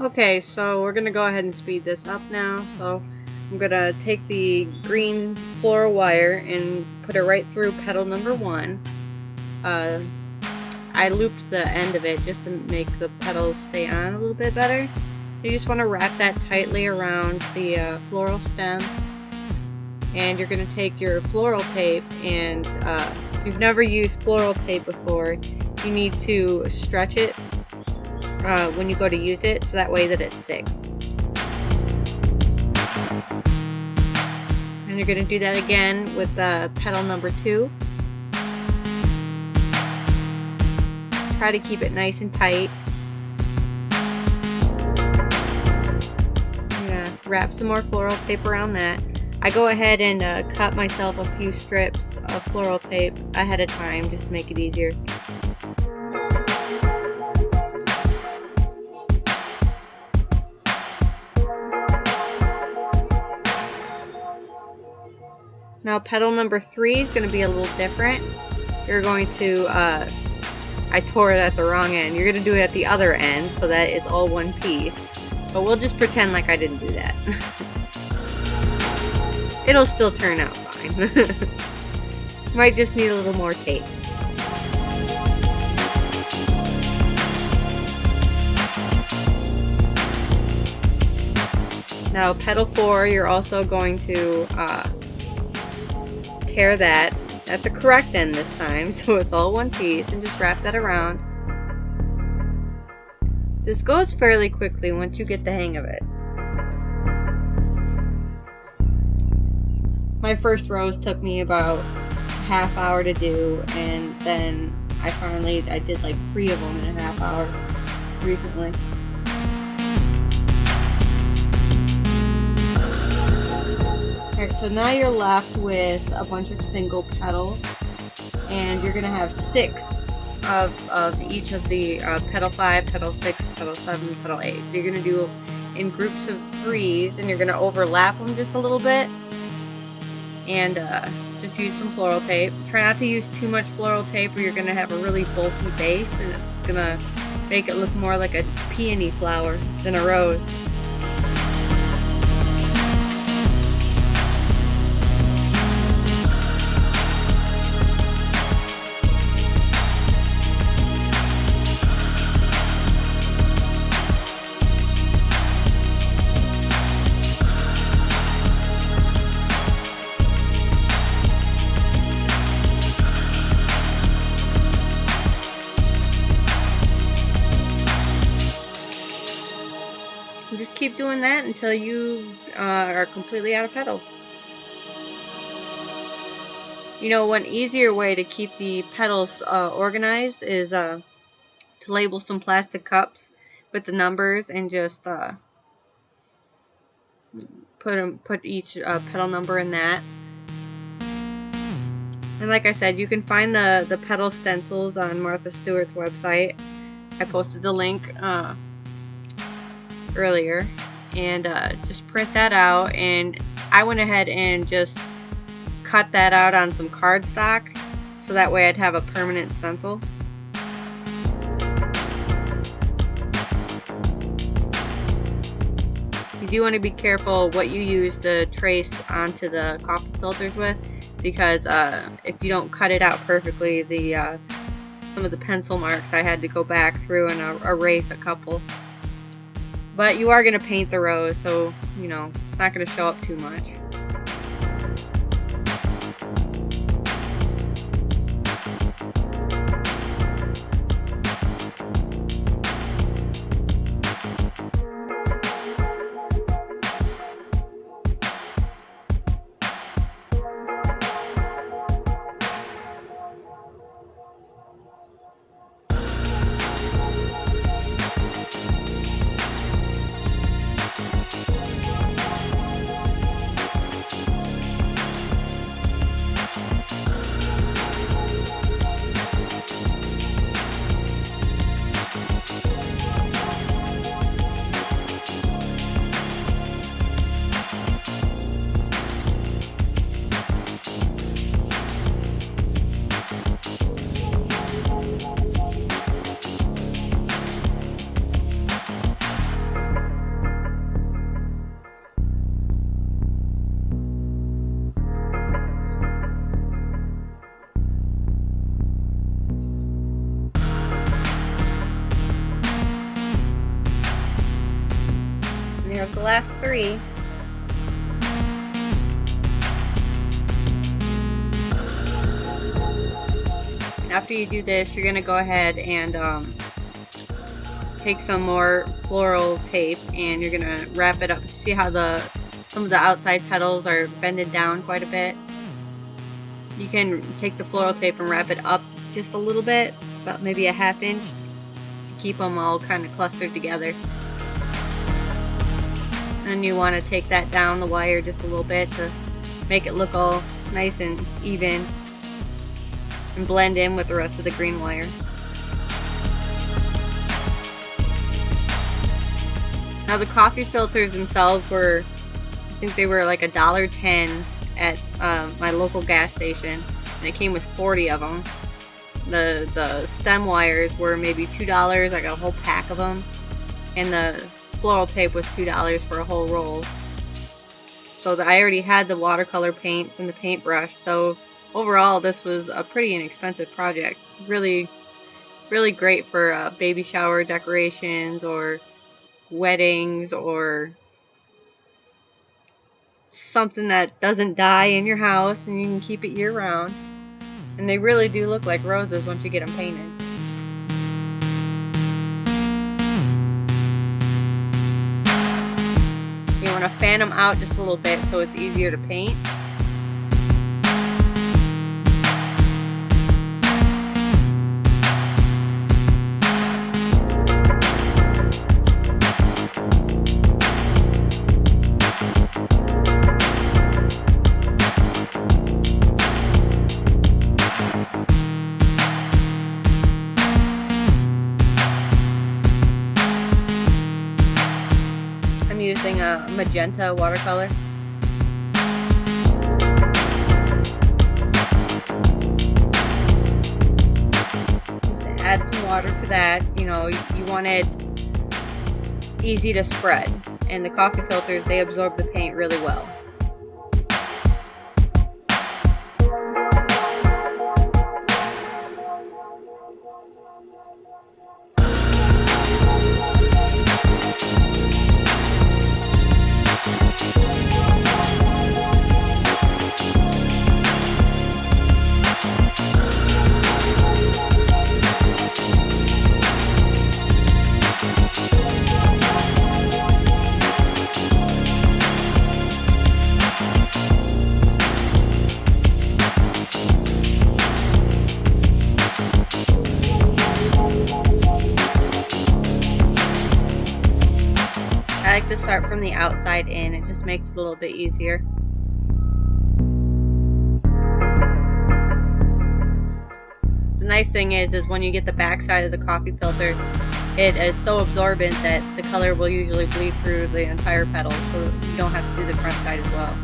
Okay, so we're gonna go ahead and speed this up now. So I'm gonna take the green floral wire and put it right through petal number 1. I looped the end of it just to make the petals stay on a little bit better. You just want to wrap that tightly around the floral stem, and you're going to take your floral tape, and if you've never used floral tape before, you need to stretch it when you go to use it, so that way that it sticks. And you're going to do that again with petal number 2. Try to keep it nice and tight. I'm going to wrap some more floral tape around that. I go ahead and cut myself a few strips of floral tape ahead of time just to make it easier. Now petal number 3 is going to be a little different. You're going to, I tore it at the wrong end. You're going to do it at the other end so that it's all one piece. But we'll just pretend like I didn't do that. It'll still turn out fine. Might just need a little more tape. Now petal 4, you're also going to tear that at the correct end this time, so it's all one piece, and just wrap that around. This goes fairly quickly once you get the hang of it. My first rose took me about a half hour to do, and then I did like 3 of them in a half hour recently. Alright, so now you're left with a bunch of single petals, and you're going to have 6 of each of the petal 5, petal 6, petal 7, petal 8. So you're going to do in groups of 3s, and you're going to overlap them just a little bit, and just use some floral tape. Try not to use too much floral tape or you're going to have a really bulky base, and it's going to make it look more like a peony flower than a rose. Just keep doing that until you are completely out of petals. You know, one easier way to keep the petals organized is to label some plastic cups with the numbers, and just put each petal number in that. And like I said, you can find the petal stencils on Martha Stewart's website. I posted the link earlier, and just print that out, and I went ahead and just cut that out on some cardstock so that way I'd have a permanent stencil. You do want to be careful what you use to trace onto the coffee filters with, because if you don't cut it out perfectly, some of the pencil marks I had to go back through and erase a couple. But you are going to paint the rose, so, you know, it's not going to show up too much. the last 3. After you do this, you're going to go ahead and take some more floral tape and you're going to wrap it up. See how some of the outside petals are bended down quite a bit? You can take the floral tape and wrap it up just a little bit, about maybe a 1/2 inch. Keep them all kind of clustered together. And you want to take that down the wire just a little bit to make it look all nice and even and blend in with the rest of the green wire. Now the coffee filters themselves were, I think they were like $1.10 at my local gas station, and it came with 40 of them. The stem wires were maybe $2. I got a whole pack of them, and the floral tape was $2 for a whole roll. So I already had the watercolor paints and the paintbrush, so overall this was a pretty inexpensive project. Really, really great for baby shower decorations or weddings or something that doesn't die in your house and you can keep it year round. And they really do look like roses once you get them painted. You want to fan them out just a little bit so it's easier to paint. I'm using a magenta watercolor. Just add some water to that. You know, you want it easy to spread, and the coffee filters, they absorb the paint really well. I like to start from the outside in. It just makes it a little bit easier. The nice thing is when you get the back side of the coffee filter, it is so absorbent that the color will usually bleed through the entire petal, so you don't have to do the front side as well.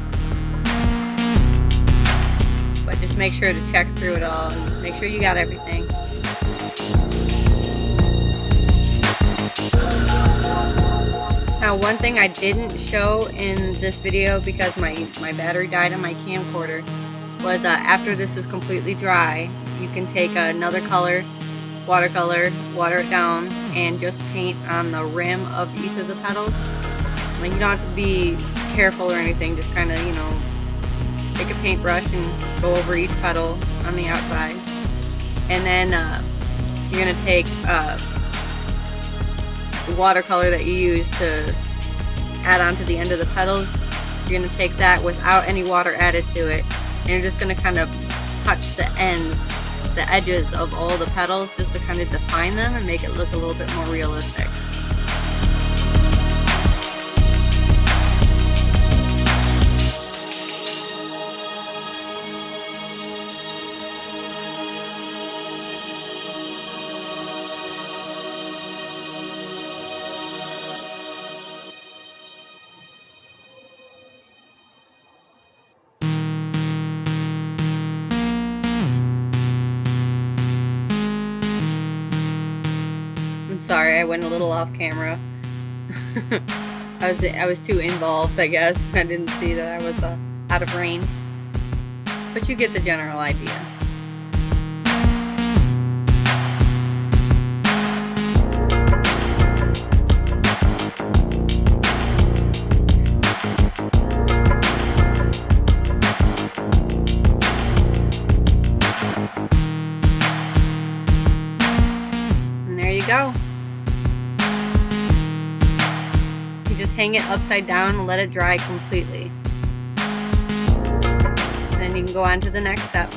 But just make sure to check through it all and make sure you got everything. Now, one thing I didn't show in this video because my battery died on my camcorder was after this is completely dry, you can take another color, watercolor, water it down, and just paint on the rim of each of the petals. Like, you don't have to be careful or anything, just kind of, you know, take a paintbrush and go over each petal on the outside. And then you're going to take the watercolor that you use to add on to the end of the petals. You're going to take that without any water added to it, and you're just going to kind of touch the ends, the edges of all the petals, just to kind of define them and make it look a little bit more realistic. Sorry, I went a little off camera. I was too involved, I guess. I didn't see that I was out of range. But you get the general idea. go. You just hang it upside down and let it dry completely. Then you can go on to the next step.